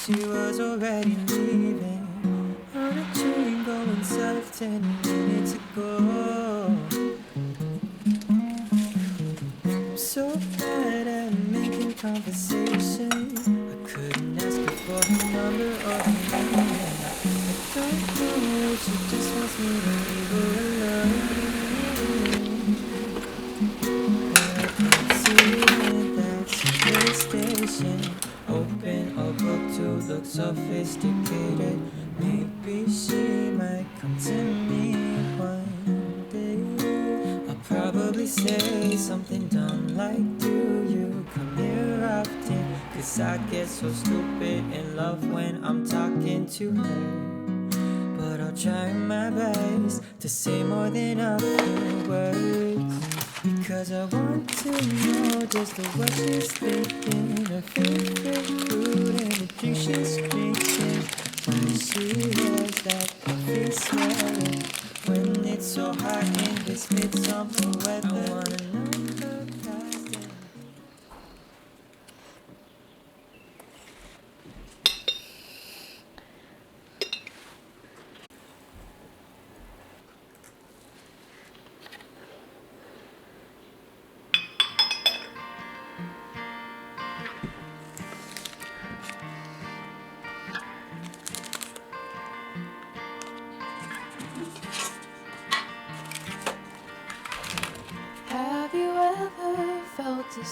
She was already leaving on a train going south 10 minutes ago. I'm so bad at making conversation. I couldn't ask her for her number or her name. I don't know if she just wants me to leave her alone. But I can't see it, that's the station. Open a book to look sophisticated. Maybe she might come to me one day. I'll probably say something dumb like, do you come here often? 'Cause I get so stupid in love when I'm talking to her. But I'll try my best to say more than a few words, because I want to know just what she's thinking, her favorite food and the drink she's drinking. When she has that coffee sweater, when it's so hot in this midsummer weather. I wanna know her past and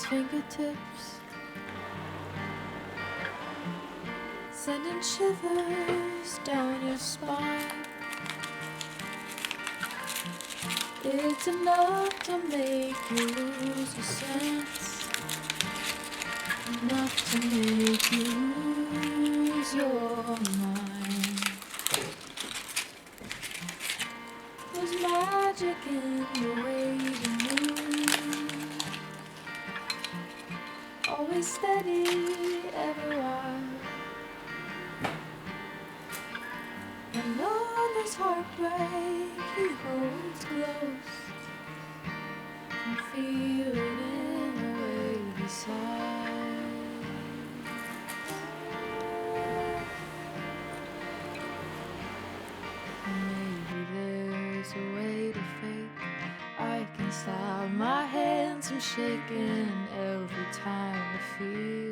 fingertips, sending shivers down your spine. It's enough to make you lose your sense, enough to make you lose your mind. There's magic in the way you move, always steady, ever wild. And all this heartbreak he holds close, and feel it in the way he sighs. Maybe there's a way to fake. I can stop my hands from shaking every time I feel